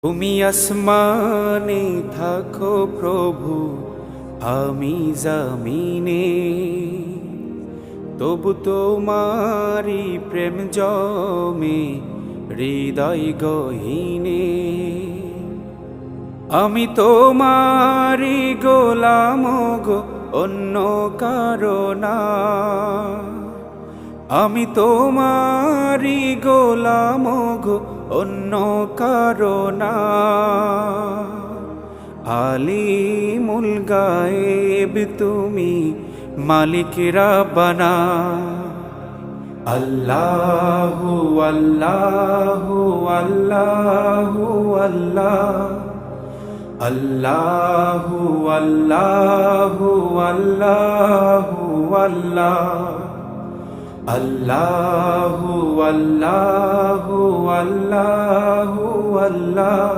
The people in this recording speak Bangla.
তুমি আসমানে থাকো প্রভু, আমি জমিনে, তবু তোমারি প্রেম জমে হৃদয় গহীনে। আমি তোমারি গোলাম গো, অন্য কারো না। আমি তোমারি গোলাম গো, অন্য কারো না। আলিমুল গায়েব তুমি, মালিক রাব্বানা। আল্লাহু আল্লাহু আল্লাহু আল্লাহ, আল্লাহু আল্লাহু আল্লাহু আল্লাহ, আল্লাহু আল্লাহু আল্লাহু আল্লাহ।